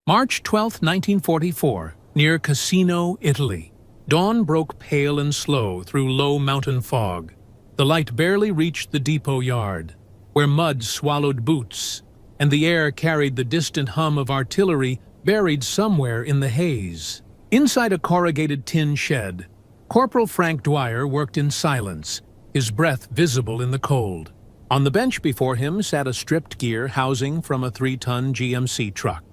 March 12, 1944, near Cassino, Italy. Dawn broke pale and slow through low mountain fog. The light barely reached the depot yard, where mud swallowed boots, and the air carried the distant hum of artillery buried somewhere in the haze. Inside a corrugated tin shed, Corporal Frank Dwyer worked in silence, his breath visible in the cold. On the bench before him sat a stripped gear housing from a 3-ton GMC truck.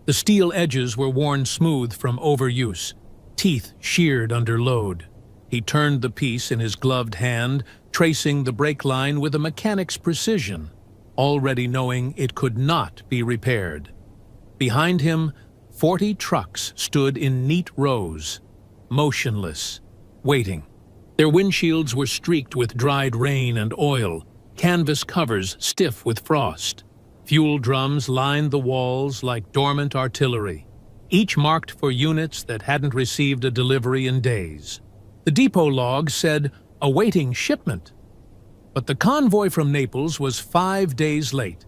The steel edges were worn smooth from overuse, teeth sheared under load. He turned the piece in his gloved hand, tracing the brake line with a mechanic's precision, already knowing it could not be repaired. Behind him, 40 trucks stood in neat rows, motionless, waiting. Their windshields were streaked with dried rain and oil, canvas covers stiff with frost. Fuel drums lined the walls like dormant artillery, each marked for units that hadn't received a delivery in days. The depot log said, awaiting shipment. But the convoy from Naples was 5 days late,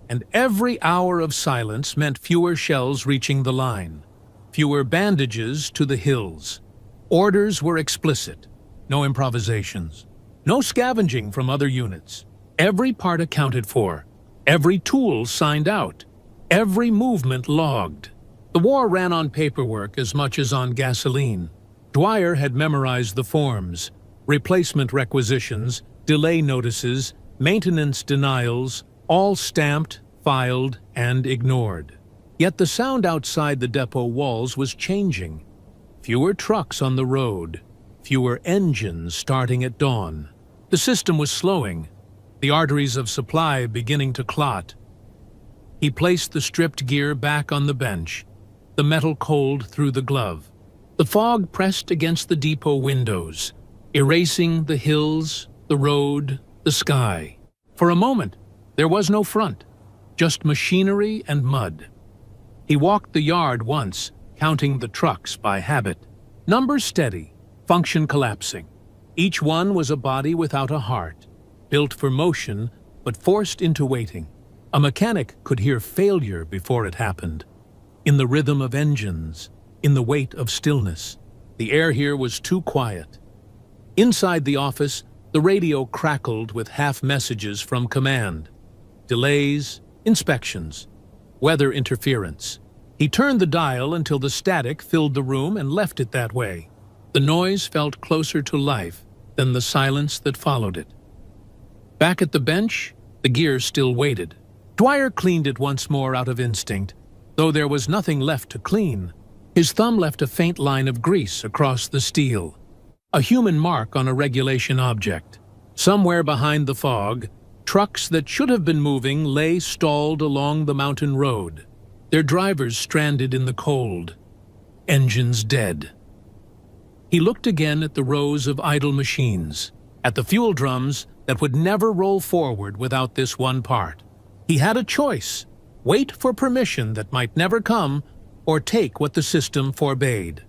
and every hour of silence meant fewer shells reaching the line, fewer bandages to the hills. Orders were explicit, no improvisations, no scavenging from other units. Every part accounted for, every tool signed out, every movement logged. The war ran on paperwork as much as on gasoline. Dwyer had memorized the forms, replacement requisitions, delay notices, maintenance denials, all stamped, filed, and ignored. Yet the sound outside the depot walls was changing. Fewer trucks on the road, fewer engines starting at dawn. The system was slowing, the arteries of supply beginning to clot. He placed the stripped gear back on the bench, the metal cold through the glove. The fog pressed against the depot windows, erasing the hills, the road, the sky. For a moment, there was no front, just machinery and mud. He walked the yard once, counting the trucks by habit. Numbers steady, function collapsing. Each one was a body without a heart, built for motion, but forced into waiting. A mechanic could hear failure before it happened. In the rhythm of engines, in the weight of stillness. The air here was too quiet. Inside the office, the radio crackled with half messages from command. Delays, inspections, weather interference. He turned the dial until the static filled the room and left it that way. The noise felt closer to life than the silence that followed it. Back at the bench, the gear still waited. Dwyer cleaned it once more out of instinct, though there was nothing left to clean. His thumb left a faint line of grease across the steel, a human mark on a regulation object. Somewhere behind the fog, trucks that should have been moving lay stalled along the mountain road, their drivers stranded in the cold, engines dead. He looked again at the rows of idle machines, at the fuel drums that would never roll forward without this one part. He had a choice: wait for permission that might never come, or take what the system forbade.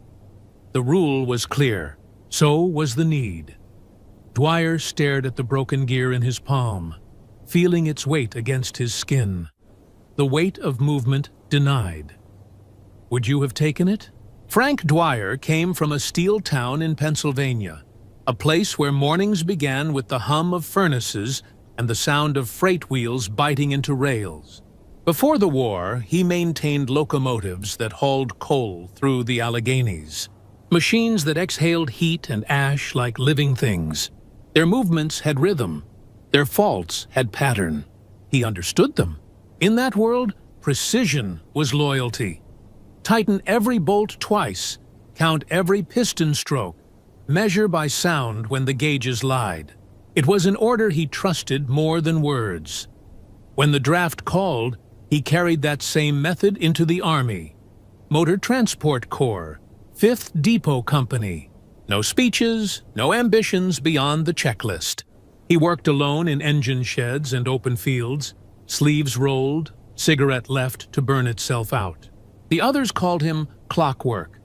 The rule was clear, so was the need. Dwyer stared at the broken gear in his palm, feeling its weight against his skin. The weight of movement denied. Would you have taken it? Frank Dwyer came from a steel town in Pennsylvania, a place where mornings began with the hum of furnaces and the sound of freight wheels biting into rails. Before the war, he maintained locomotives that hauled coal through the Alleghenies, machines that exhaled heat and ash like living things. Their movements had rhythm, their faults had pattern. He understood them. In that world, precision was loyalty. Tighten every bolt twice, count every piston stroke, measure by sound when the gauges lied. It was an order he trusted more than words. When the draft called, he carried that same method into the Army. Motor Transport Corps, 5th Depot Company. No speeches, no ambitions beyond the checklist. He worked alone in engine sheds and open fields, sleeves rolled, cigarette left to burn itself out. The others called him clockwork.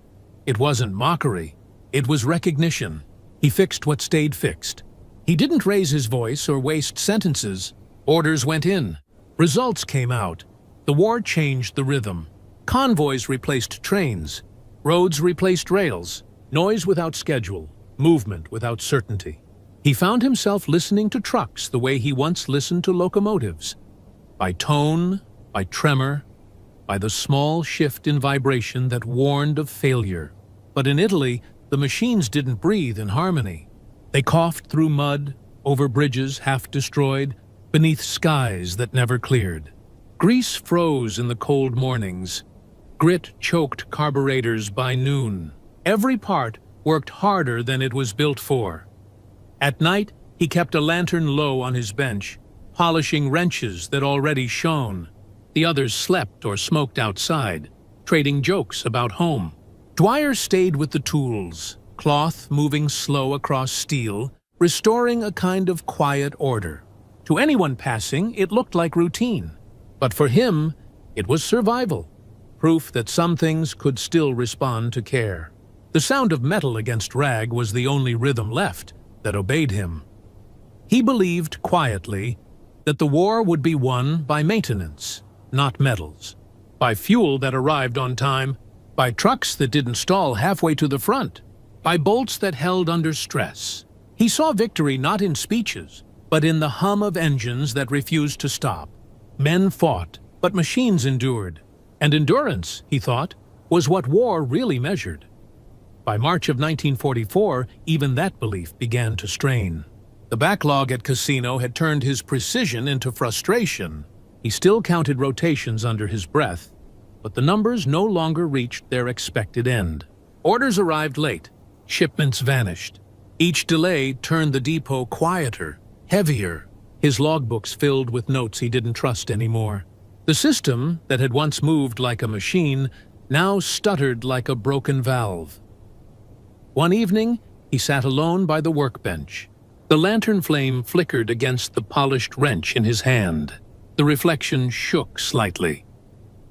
It wasn't mockery. It was recognition. He fixed what stayed fixed. He didn't raise his voice or waste sentences. Orders went in. Results came out. The war changed the rhythm. Convoys replaced trains. Roads replaced rails. Noise without schedule. Movement without certainty. He found himself listening to trucks the way he once listened to locomotives. By tone, by tremor, by the small shift in vibration that warned of failure. But in Italy, the machines didn't breathe in harmony. They coughed through mud, over bridges half destroyed, beneath skies that never cleared. Grease froze in the cold mornings. Grit choked carburetors by noon. Every part worked harder than it was built for. At night, he kept a lantern low on his bench, polishing wrenches that already shone. The others slept or smoked outside, trading jokes about home. Dwyer stayed with the tools, cloth moving slow across steel, restoring a kind of quiet order. To anyone passing, it looked like routine. But for him, it was survival, proof that some things could still respond to care. The sound of metal against rag was the only rhythm left that obeyed him. He believed quietly that the war would be won by maintenance, not medals, by fuel that arrived on time, by trucks that didn't stall halfway to the front, by bolts that held under stress. He saw victory not in speeches, but in the hum of engines that refused to stop. Men fought, but machines endured. And endurance, he thought, was what war really measured. By March of 1944, even that belief began to strain. The backlog at Cassino had turned his precision into frustration. He still counted rotations under his breath, but the numbers no longer reached their expected end. Orders arrived late. Shipments vanished. Each delay turned the depot quieter, heavier, his logbooks filled with notes he didn't trust anymore. The system, that had once moved like a machine, now stuttered like a broken valve. One evening, he sat alone by the workbench. The lantern flame flickered against the polished wrench in his hand. The reflection shook slightly.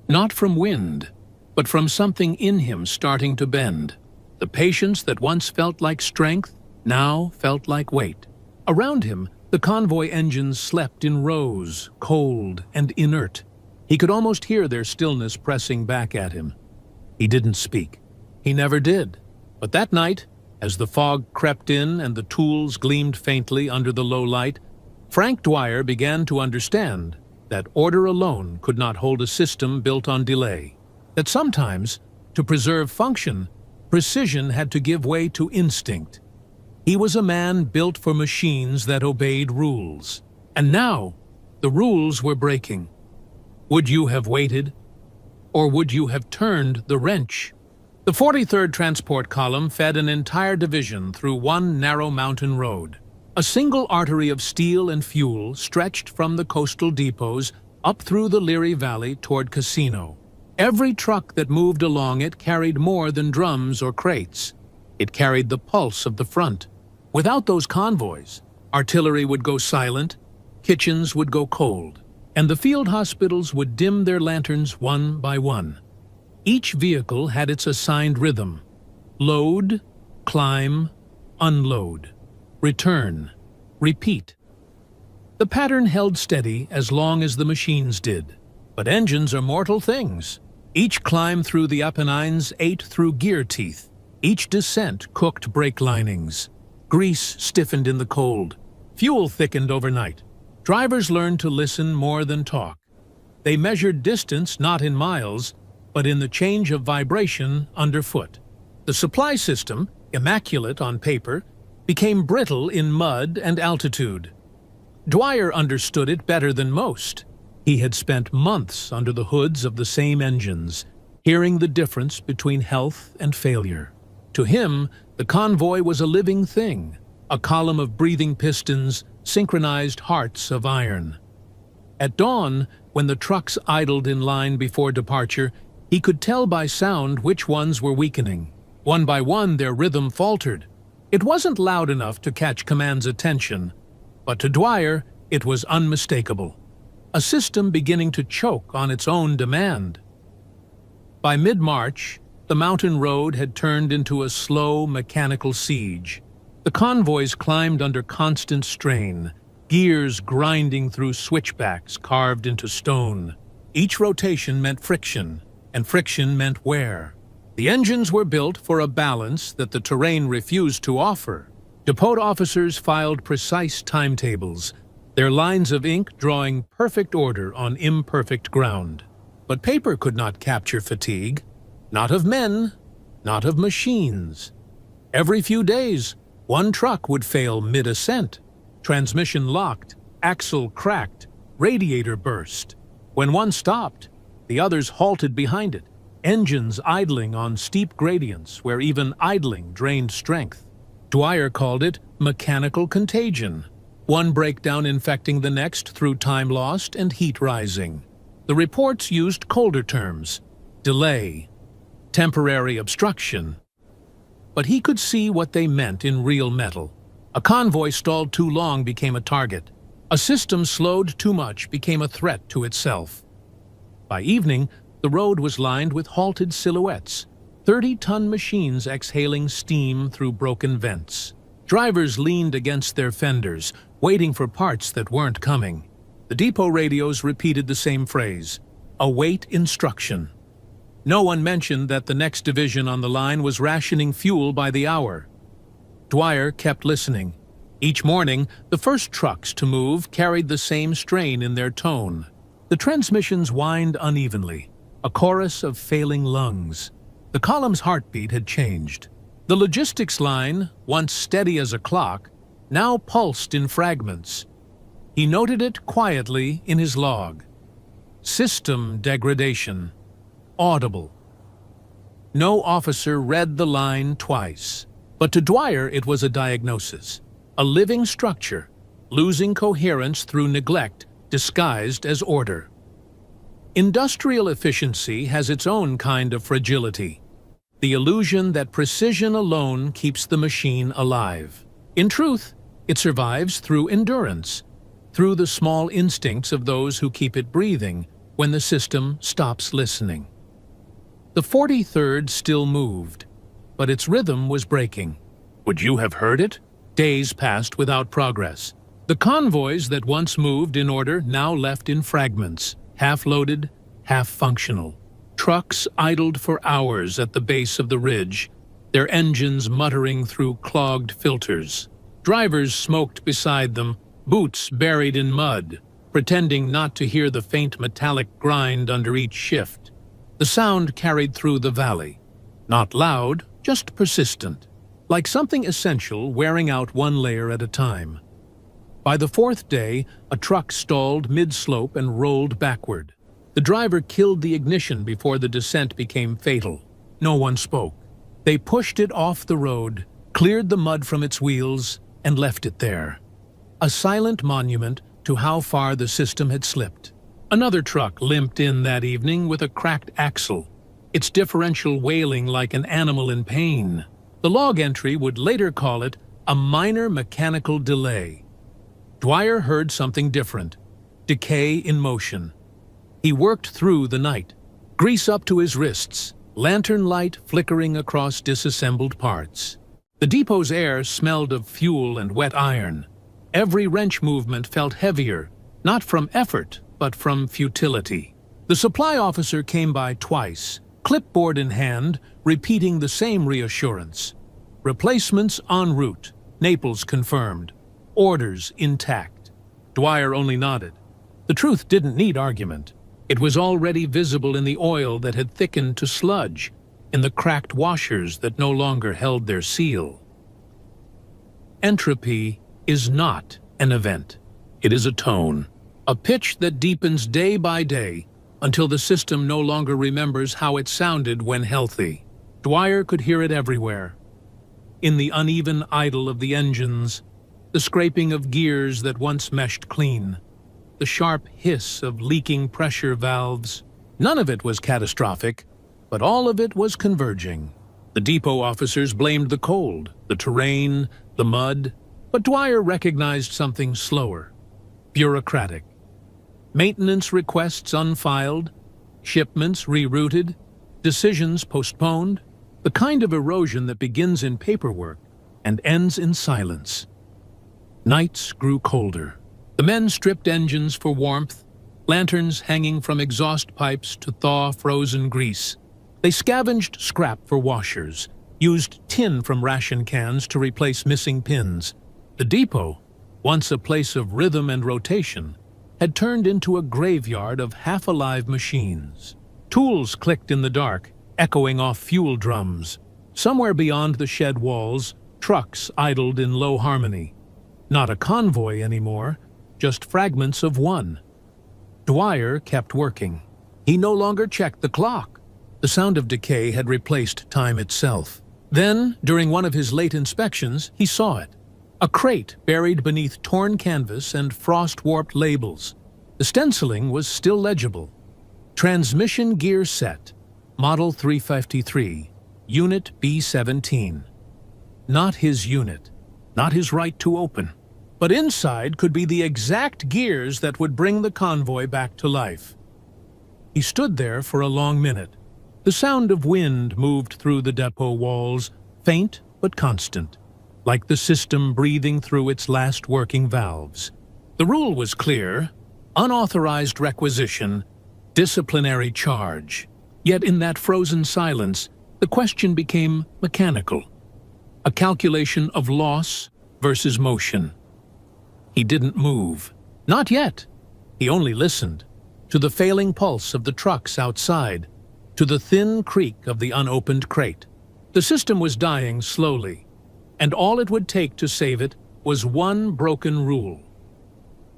Not from wind, but from something in him starting to bend. The patience that once felt like strength now felt like weight. Around him, the convoy engines slept in rows, cold and inert. He could almost hear their stillness pressing back at him. He didn't speak. He never did. But that night, as the fog crept in and the tools gleamed faintly under the low light, Frank Dwyer began to understand that order alone could not hold a system built on delay. That sometimes, to preserve function, precision had to give way to instinct. He was a man built for machines that obeyed rules. And now, the rules were breaking. Would you have waited? Or would you have turned the wrench? The 43rd Transport Column fed an entire division through one narrow mountain road. A single artery of steel and fuel stretched from the coastal depots up through the Liri Valley toward Cassino. Every truck that moved along it carried more than drums or crates. It carried the pulse of the front. Without those convoys, artillery would go silent, kitchens would go cold, and the field hospitals would dim their lanterns one by one. Each vehicle had its assigned rhythm: load, climb, unload, return, repeat. The pattern held steady as long as the machines did. But engines are mortal things. Each climb through the Apennines ate through gear teeth. Each descent cooked brake linings. Grease stiffened in the cold. Fuel thickened overnight. Drivers learned to listen more than talk. They measured distance not in miles, but in the change of vibration underfoot. The supply system, immaculate on paper, became brittle in mud and altitude. Dwyer understood it better than most. He had spent months under the hoods of the same engines, hearing the difference between health and failure. To him, the convoy was a living thing, a column of breathing pistons, synchronized hearts of iron. At dawn, when the trucks idled in line before departure, he could tell by sound which ones were weakening. One by one, their rhythm faltered. It wasn't loud enough to catch command's attention, but to Dwyer, it was unmistakable. A system beginning to choke on its own demand. By mid-March, the mountain road had turned into a slow, mechanical siege. The convoys climbed under constant strain, gears grinding through switchbacks carved into stone. Each rotation meant friction, and friction meant wear. The engines were built for a balance that the terrain refused to offer. Depot officers filed precise timetables, their lines of ink drawing perfect order on imperfect ground. But paper could not capture fatigue. Not of men, not of machines. Every few days, one truck would fail mid-ascent. Transmission locked, axle cracked, radiator burst. When one stopped, the others halted behind it, engines idling on steep gradients where even idling drained strength. Dwyer called it mechanical contagion, one breakdown infecting the next through time lost and heat rising. The reports used colder terms: delay, temporary obstruction. But he could see what they meant in real metal. A convoy stalled too long became a target. A system slowed too much became a threat to itself. By evening, the road was lined with halted silhouettes, 30-ton machines exhaling steam through broken vents. Drivers leaned against their fenders, waiting for parts that weren't coming. The depot radios repeated the same phrase: await instruction. No one mentioned that the next division on the line was rationing fuel by the hour. Dwyer kept listening. Each morning, the first trucks to move carried the same strain in their tone. The transmissions whined unevenly, a chorus of failing lungs. The column's heartbeat had changed. The logistics line, once steady as a clock, now pulsed in fragments. He noted it quietly in his log. System degradation. Audible. No officer read the line twice, but to Dwyer it was a diagnosis. A living structure, losing coherence through neglect, disguised as order. Industrial efficiency has its own kind of fragility, the illusion that precision alone keeps the machine alive. In truth, it survives through endurance, through the small instincts of those who keep it breathing when the system stops listening. The 43rd still moved, but its rhythm was breaking. Would you have heard it? Days passed without progress. The convoys that once moved in order now left in fragments, half-loaded, half-functional. Trucks idled for hours at the base of the ridge, their engines muttering through clogged filters. Drivers smoked beside them, boots buried in mud, pretending not to hear the faint metallic grind under each shift. The sound carried through the valley. Not loud, just persistent, like something essential wearing out one layer at a time. By the fourth day, a truck stalled mid-slope and rolled backward. The driver killed the ignition before the descent became fatal. No one spoke. They pushed it off the road, cleared the mud from its wheels, and left it there. A silent monument to how far the system had slipped. Another truck limped in that evening with a cracked axle, its differential wailing like an animal in pain. The log entry would later call it a minor mechanical delay. Dwyer heard something different: decay in motion. He worked through the night, grease up to his wrists, lantern light flickering across disassembled parts. The depot's air smelled of fuel and wet iron. Every wrench movement felt heavier, not from effort, but from futility. The supply officer came by twice, clipboard in hand, repeating the same reassurance. Replacements en route, Naples confirmed. Orders intact. Dwyer only nodded. The truth didn't need argument. It was already visible in the oil that had thickened to sludge, in the cracked washers that no longer held their seal. Entropy is not an event. It is a tone, a pitch that deepens day by day until the system no longer remembers how it sounded when healthy. Dwyer could hear it everywhere. In the uneven idle of the engines, the scraping of gears that once meshed clean, the sharp hiss of leaking pressure valves. None of it was catastrophic, but all of it was converging. The depot officers blamed the cold, the terrain, the mud, but Dwyer recognized something slower, bureaucratic. Maintenance requests unfiled, shipments rerouted, decisions postponed, the kind of erosion that begins in paperwork and ends in silence. Nights grew colder. The men stripped engines for warmth, lanterns hanging from exhaust pipes to thaw frozen grease. They scavenged scrap for washers, used tin from ration cans to replace missing pins. The depot, once a place of rhythm and rotation, had turned into a graveyard of half-alive machines. Tools clicked in the dark, echoing off fuel drums. Somewhere beyond the shed walls, trucks idled in low harmony. Not a convoy anymore, just fragments of one. Dwyer kept working. He no longer checked the clock. The sound of decay had replaced time itself. Then, during one of his late inspections, he saw it. A crate buried beneath torn canvas and frost-warped labels. The stenciling was still legible. Transmission gear set, Model 353, Unit B17. Not his unit, not his right to open. But inside could be the exact gears that would bring the convoy back to life. He stood there for a long minute. The sound of wind moved through the depot walls, faint but constant, like the system breathing through its last working valves. The rule was clear: unauthorized requisition, disciplinary charge. Yet in that frozen silence, the question became mechanical. A calculation of loss versus motion. He didn't move. Not yet. He only listened. To the failing pulse of the trucks outside. To the thin creak of the unopened crate. The system was dying slowly. And all it would take to save it was one broken rule.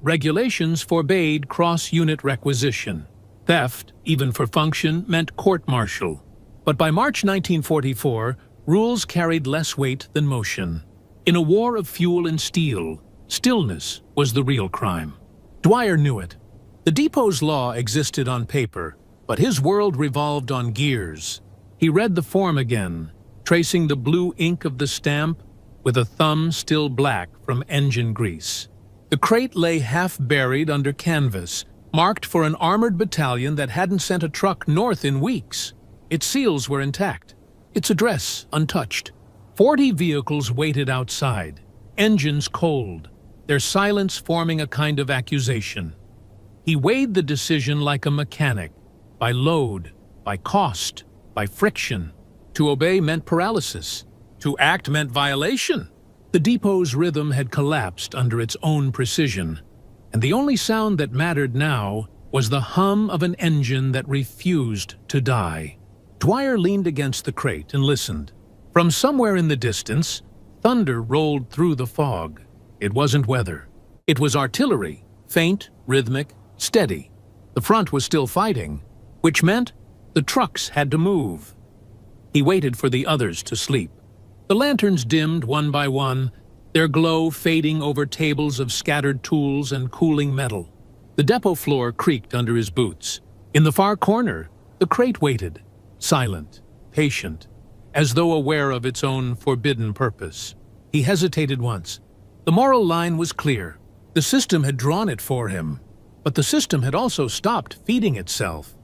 Regulations forbade cross-unit requisition. Theft, even for function, meant court-martial. But by March 1944, rules carried less weight than motion. In a war of fuel and steel, stillness was the real crime. Dwyer knew it. The depot's law existed on paper, but his world revolved on gears. He read the form again, tracing the blue ink of the stamp with a thumb still black from engine grease. The crate lay half-buried under canvas, marked for an armored battalion that hadn't sent a truck north in weeks. Its seals were intact, its address untouched. 40 vehicles waited outside, engines cold, their silence forming a kind of accusation. He weighed the decision like a mechanic, by load, by cost, by friction. To obey meant paralysis. To act meant violation. The depot's rhythm had collapsed under its own precision, and the only sound that mattered now was the hum of an engine that refused to die. Dwyer leaned against the crate and listened. From somewhere in the distance, thunder rolled through the fog. It wasn't weather. It was artillery, faint, rhythmic, steady. The front was still fighting, which meant the trucks had to move. He waited for the others to sleep. The lanterns dimmed one by one, their glow fading over tables of scattered tools and cooling metal. The depot floor creaked under his boots. In the far corner, the crate waited, silent, patient, as though aware of its own forbidden purpose. He hesitated once. The moral line was clear. The system had drawn it for him, but the system had also stopped feeding itself.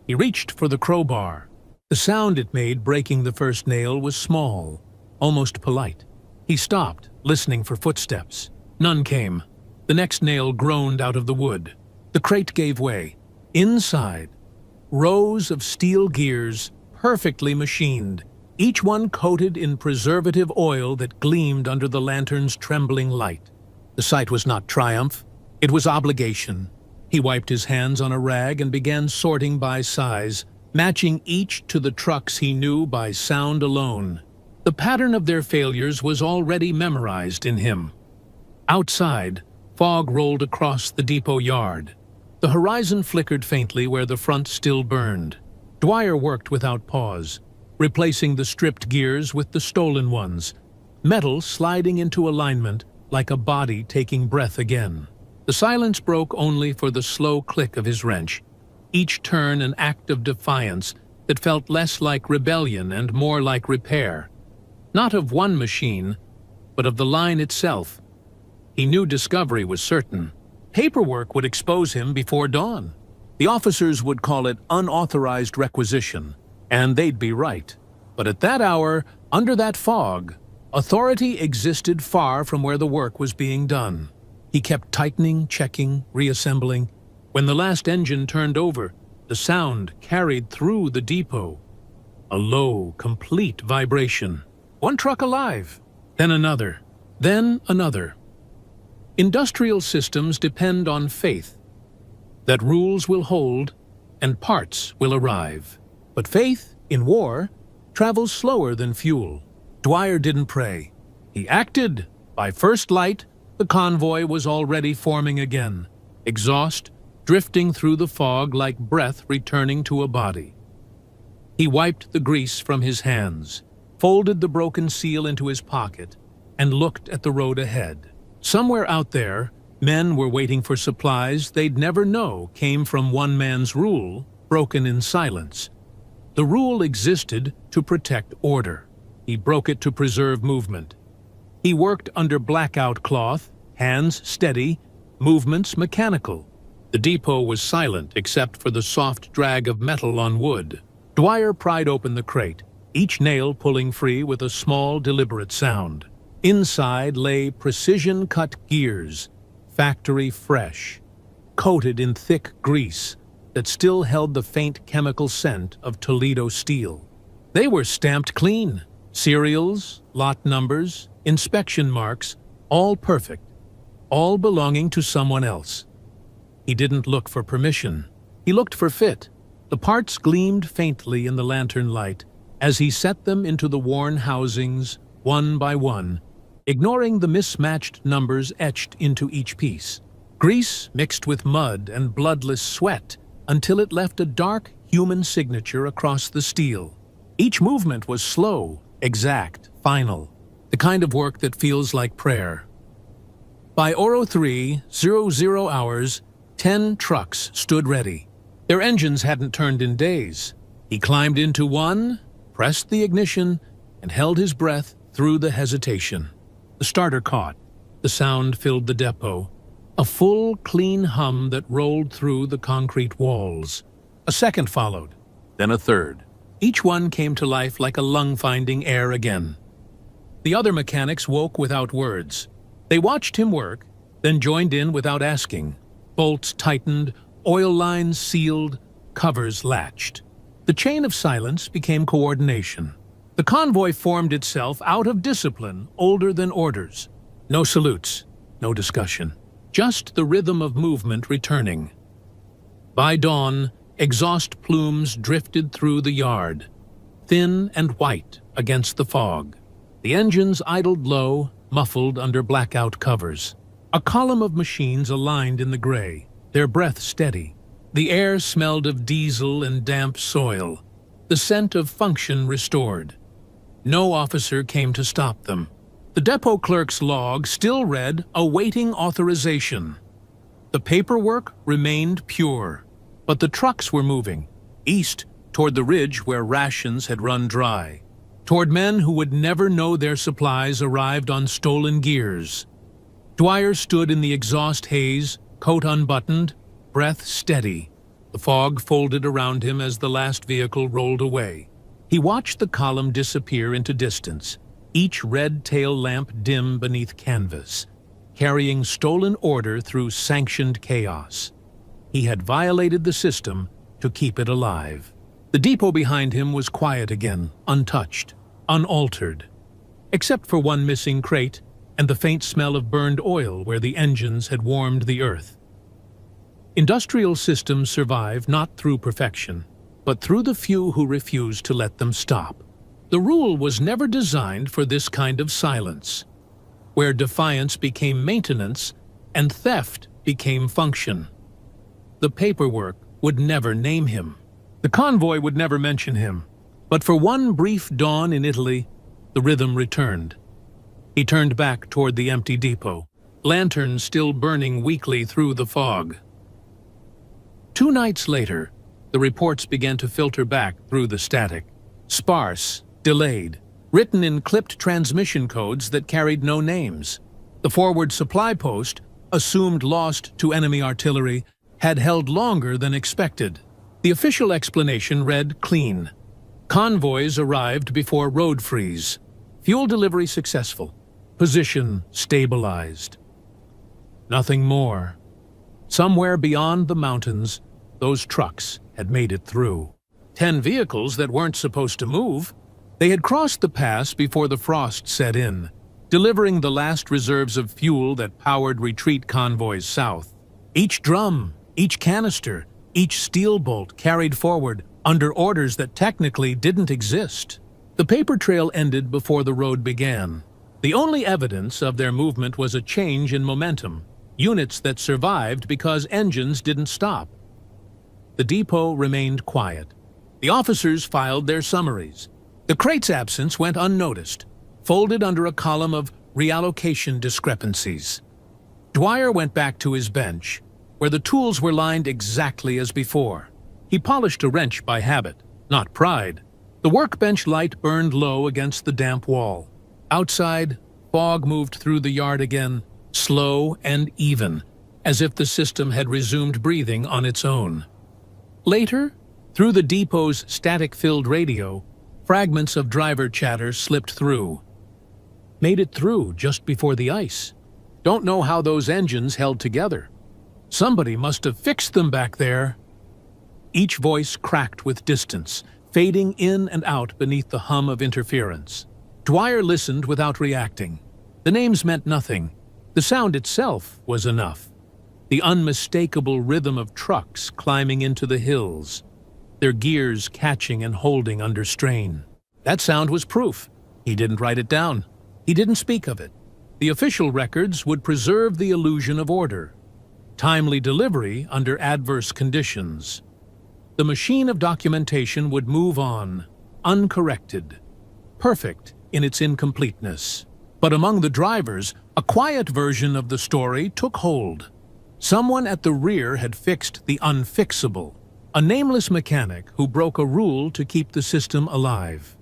He reached for the crowbar. The sound it made breaking the first nail was small, almost polite. He stopped, listening for footsteps. None came. The next nail groaned out of the wood. The crate gave way. Inside, rows of steel gears, perfectly machined, each one coated in preservative oil that gleamed under the lantern's trembling light. The sight was not triumph, it was obligation. He wiped his hands on a rag and began sorting by size, matching each to the trucks he knew by sound alone. The pattern of their failures was already memorized in him. Outside, fog rolled across the depot yard. The horizon flickered faintly where the front still burned. Dwyer worked without pause, replacing the stripped gears with the stolen ones, metal sliding into alignment like a body taking breath again. The silence broke only for the slow click of his wrench, each turn an act of defiance that felt less like rebellion and more like repair. Not of one machine, but of the line itself. He knew discovery was certain. Paperwork would expose him before dawn. The officers would call it unauthorized requisition, and they'd be right. But at that hour, under that fog, authority existed far from where the work was being done. He kept tightening, checking, reassembling. When the last engine turned over, the sound carried through the depot. A low, complete vibration. One truck alive, then another, then another. Industrial systems depend on faith, that rules will hold and parts will arrive. But faith, in war, travels slower than fuel. Dwyer didn't pray. He acted. By first light, the convoy was already forming again, exhaust drifting through the fog like breath returning to a body. He wiped the grease from his hands, folded the broken seal into his pocket, and looked at the road ahead. Somewhere out there, men were waiting for supplies they'd never know came from one man's rule, broken in silence. The rule existed to protect order. He broke it to preserve movement. He worked under blackout cloth, hands steady, movements mechanical. The depot was silent except for the soft drag of metal on wood. Dwyer pried open the crate, each nail pulling free with a small, deliberate sound. Inside lay precision-cut gears, factory fresh, coated in thick grease that still held the faint chemical scent of Toledo steel. They were stamped clean. Serials, lot numbers, inspection marks, all perfect, all belonging to someone else. He didn't look for permission. He looked for fit. The parts gleamed faintly in the lantern light as he set them into the worn housings, one by one, ignoring the mismatched numbers etched into each piece. Grease mixed with mud and bloodless sweat until it left a dark human signature across the steel. Each movement was slow, exact, final, the kind of work that feels like prayer. By Oro 3:00 hours, 10 trucks stood ready. Their engines hadn't turned in days. He climbed into one, pressed the ignition, and held his breath through the hesitation. The starter caught. The sound filled the depot. A full, clean hum that rolled through the concrete walls. A second followed, then a third. Each one came to life like a lung finding air again. The other mechanics woke without words. They watched him work, then joined in without asking. Bolts tightened, oil lines sealed, covers latched. The chain of silence became coordination. The convoy formed itself out of discipline older than orders. No salutes, no discussion. Just the rhythm of movement returning. By dawn, exhaust plumes drifted through the yard, thin and white against the fog. The engines idled low, muffled under blackout covers. A column of machines aligned in the gray, their breath steady. The air smelled of diesel and damp soil, the scent of function restored. No officer came to stop them. The depot clerk's log still read, awaiting authorization. The paperwork remained pure, but the trucks were moving, east toward the ridge where rations had run dry, toward men who would never know their supplies arrived on stolen gears. Dwyer stood in the exhaust haze, coat unbuttoned, breath steady. The fog folded around him as the last vehicle rolled away. He watched the column disappear into distance, each red tail lamp dim beneath canvas, carrying stolen order through sanctioned chaos. He had violated the system to keep it alive. The depot behind him was quiet again, untouched, unaltered, except for one missing crate and the faint smell of burned oil where the engines had warmed the earth. Industrial systems survive not through perfection, but through the few who refuse to let them stop. The rule was never designed for this kind of silence, where defiance became maintenance and theft became function. The paperwork would never name him. The convoy would never mention him. But for one brief dawn in Italy, the rhythm returned. He turned back toward the empty depot, lanterns still burning weakly through the fog. 2 nights later, the reports began to filter back through the static, sparse, delayed, written in clipped transmission codes that carried no names. The forward supply post, assumed lost to enemy artillery, had held longer than expected. The official explanation read clean. Convoys arrived before road freeze. Fuel delivery successful. Position stabilized. Nothing more. Somewhere beyond the mountains, those trucks had made it through. 10 vehicles that weren't supposed to move. They had crossed the pass before the frost set in, delivering the last reserves of fuel that powered retreat convoys south. Each drum, each canister, each steel bolt carried forward under orders that technically didn't exist. The paper trail ended before the road began. The only evidence of their movement was a change in momentum, units that survived because engines didn't stop. The depot remained quiet. The officers filed their summaries. The crate's absence went unnoticed, folded under a column of reallocation discrepancies. Dwyer went back to his bench, where the tools were lined exactly as before. He polished a wrench by habit, not pride. The workbench light burned low against the damp wall. Outside, fog moved through the yard again, slow and even, as if the system had resumed breathing on its own. Later, through the depot's static-filled radio, fragments of driver chatter slipped through. Made it through just before the ice. Don't know how those engines held together. Somebody must have fixed them back there. Each voice cracked with distance, fading in and out beneath the hum of interference. Dwyer listened without reacting. The names meant nothing. The sound itself was enough. The unmistakable rhythm of trucks climbing into the hills, their gears catching and holding under strain. That sound was proof. He didn't write it down. He didn't speak of it. The official records would preserve the illusion of order. Timely delivery under adverse conditions. The machine of documentation would move on, uncorrected, perfect in its incompleteness. But among the drivers, a quiet version of the story took hold. Someone at the rear had fixed the unfixable, a nameless mechanic who broke a rule to keep the system alive.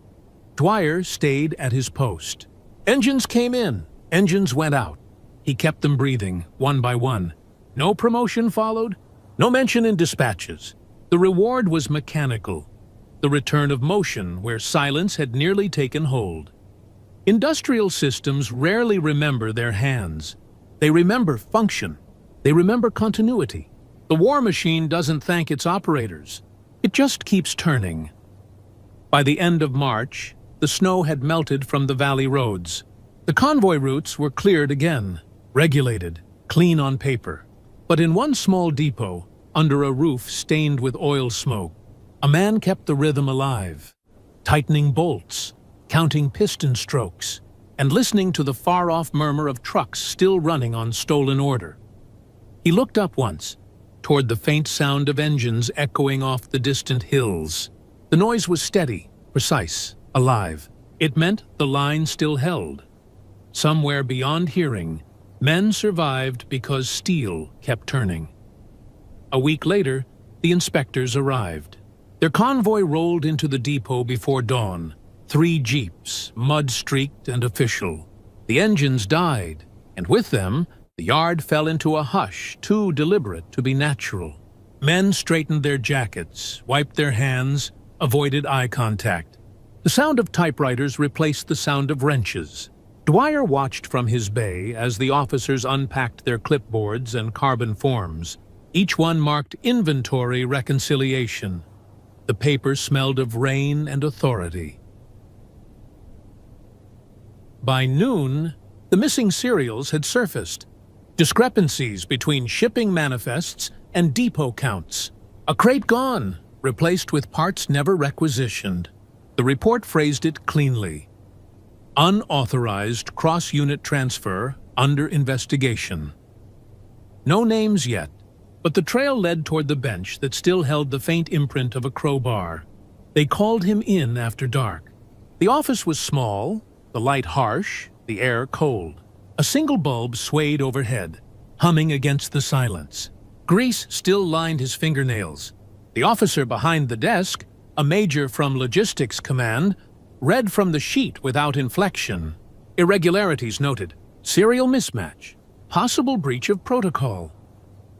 Dwyer stayed at his post. Engines came in, engines went out. He kept them breathing, one by one. No promotion followed, no mention in dispatches. The reward was mechanical, the return of motion where silence had nearly taken hold. Industrial systems rarely remember their hands. They remember function. They remember continuity. The war machine doesn't thank its operators. It just keeps turning. By the end of March, the snow had melted from the valley roads. The convoy routes were cleared again, regulated, clean on paper. But in one small depot, under a roof stained with oil smoke, a man kept the rhythm alive, tightening bolts, counting piston strokes, and listening to the far-off murmur of trucks still running on stolen order. He looked up once, toward the faint sound of engines echoing off the distant hills. The noise was steady, precise, alive. It meant the line still held. Somewhere beyond hearing, men survived because steel kept turning. A week later, the inspectors arrived. Their convoy rolled into the depot before dawn. 3 jeeps, mud-streaked and official. The engines died, and with them, the yard fell into a hush too deliberate to be natural. Men straightened their jackets, wiped their hands, avoided eye contact. The sound of typewriters replaced the sound of wrenches. Dwyer watched from his bay as the officers unpacked their clipboards and carbon forms. Each one marked inventory reconciliation. The paper smelled of rain and authority. By noon, the missing serials had surfaced. Discrepancies between shipping manifests and depot counts. A crate gone, replaced with parts never requisitioned. The report phrased it cleanly. Unauthorized cross-unit transfer under investigation. No names yet, but the trail led toward the bench that still held the faint imprint of a crowbar. They called him in after dark. The office was small, the light harsh, the air cold. A single bulb swayed overhead, humming against the silence. Grease still lined his fingernails. The officer behind the desk, a major from Logistics Command, read from the sheet without inflection. Irregularities noted. Serial mismatch. Possible breach of protocol.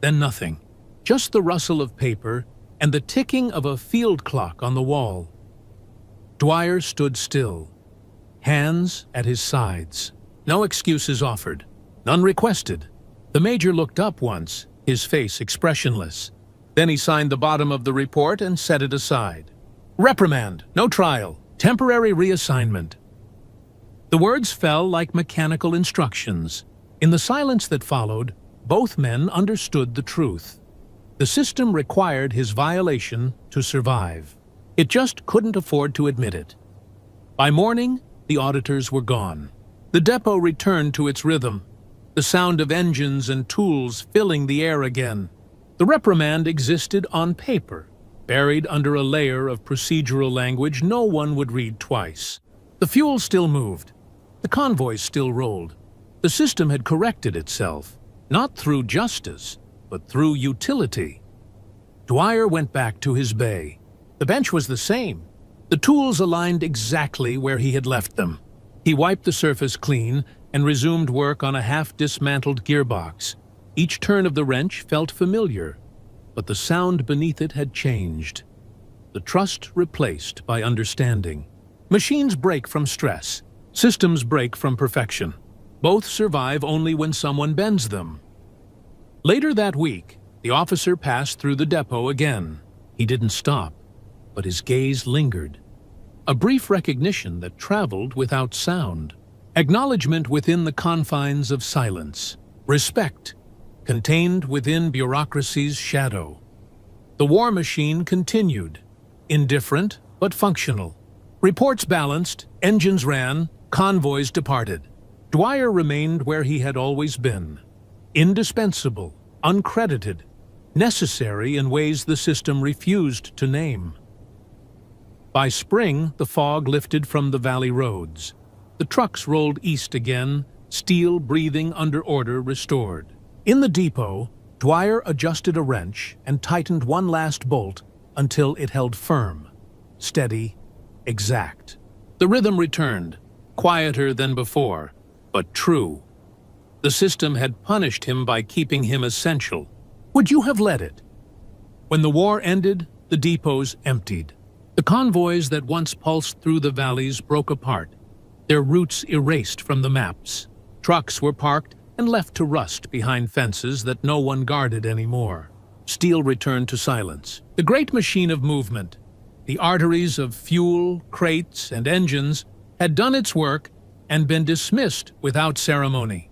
Then nothing. Just the rustle of paper and the ticking of a field clock on the wall. Dwyer stood still, hands at his sides. No excuses offered, none requested. The major looked up once, his face expressionless. Then he signed the bottom of the report and set it aside. Reprimand, no trial, temporary reassignment. The words fell like mechanical instructions. In the silence that followed, both men understood the truth. The system required his violation to survive. It just couldn't afford to admit it. By morning, the auditors were gone. The depot returned to its rhythm, the sound of engines and tools filling the air again. The reprimand existed on paper, buried under a layer of procedural language no one would read twice. The fuel still moved. The convoys still rolled. The system had corrected itself, not through justice, but through utility. Dwyer went back to his bay. The bench was the same. The tools aligned exactly where he had left them. He wiped the surface clean and resumed work on a half-dismantled gearbox. Each turn of the wrench felt familiar, but the sound beneath it had changed. The trust replaced by understanding. Machines break from stress. Systems break from perfection. Both survive only when someone bends them. Later that week, the officer passed through the depot again. He didn't stop, but his gaze lingered. A brief recognition that traveled without sound. Acknowledgement within the confines of silence. Respect, contained within bureaucracy's shadow. The war machine continued, indifferent but functional. Reports balanced, engines ran, convoys departed. Dwyer remained where he had always been. Indispensable, uncredited, necessary in ways the system refused to name. By spring, the fog lifted from the valley roads. The trucks rolled east again, steel breathing under order restored. In the depot, Dwyer adjusted a wrench and tightened one last bolt until it held firm, steady, exact. The rhythm returned, quieter than before, but true. The system had punished him by keeping him essential. Would you have let it? When the war ended, the depots emptied. The convoys that once pulsed through the valleys broke apart, their routes erased from the maps. Trucks were parked and left to rust behind fences that no one guarded anymore. Steel returned to silence. The great machine of movement, the arteries of fuel, crates, and engines, had done its work and been dismissed without ceremony.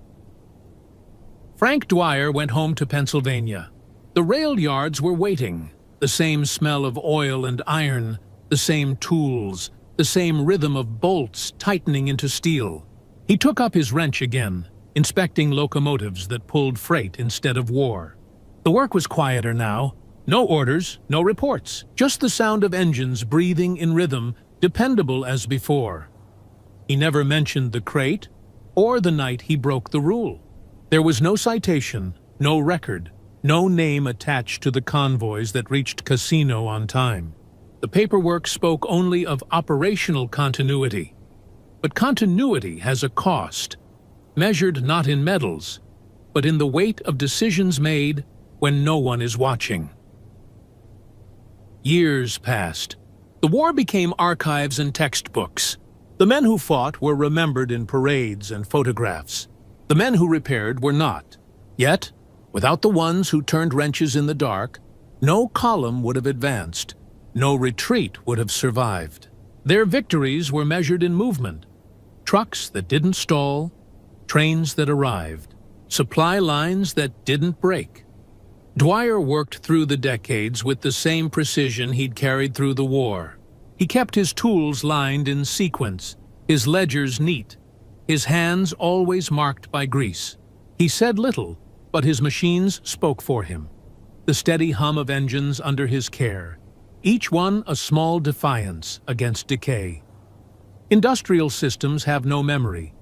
Frank Dwyer went home to Pennsylvania. The rail yards were waiting, the same smell of oil and iron, the same tools, the same rhythm of bolts tightening into steel. He took up his wrench again, inspecting locomotives that pulled freight instead of war. The work was quieter now. No orders, no reports, just the sound of engines breathing in rhythm, dependable as before. He never mentioned the crate or the night he broke the rule. There was no citation, no record, no name attached to the convoys that reached Cassino on time. The paperwork spoke only of operational continuity. But continuity has a cost, measured not in medals, but in the weight of decisions made when no one is watching. Years passed. The war became archives and textbooks. The men who fought were remembered in parades and photographs. The men who repaired were not. Yet, without the ones who turned wrenches in the dark, no column would have advanced, no retreat would have survived. Their victories were measured in movement. Trucks that didn't stall, trains that arrived, supply lines that didn't break. Dwyer worked through the decades with the same precision he'd carried through the war. He kept his tools lined in sequence, his ledgers neat, his hands always marked by grease. He said little, but his machines spoke for him. The steady hum of engines under his care, each one a small defiance against decay. Industrial systems have no memory,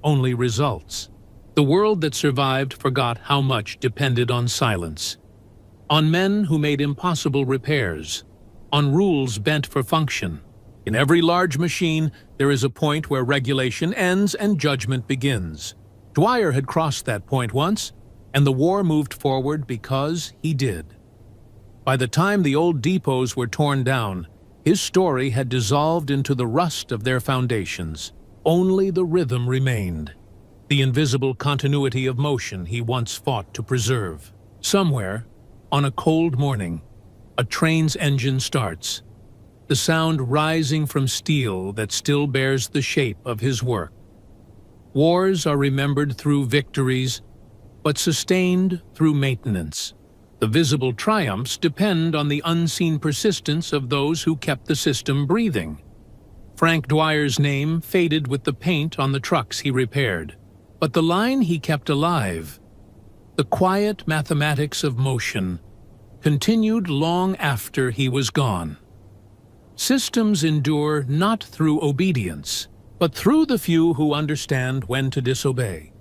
only results. The world that survived forgot how much depended on silence, on men who made impossible repairs, on rules bent for function. In every large machine, there is a point where regulation ends and judgment begins. Dwyer had crossed that point once, and the war moved forward because he did. By the time the old depots were torn down, his story had dissolved into the rust of their foundations. Only the rhythm remained, the invisible continuity of motion he once fought to preserve. Somewhere, on a cold morning, a train's engine starts, the sound rising from steel that still bears the shape of his work. Wars are remembered through victories, but sustained through maintenance. The visible triumphs depend on the unseen persistence of those who kept the system breathing. Frank Dwyer's name faded with the paint on the trucks he repaired, but the line he kept alive, the quiet mathematics of motion, continued long after he was gone. Systems endure not through obedience, but through the few who understand when to disobey.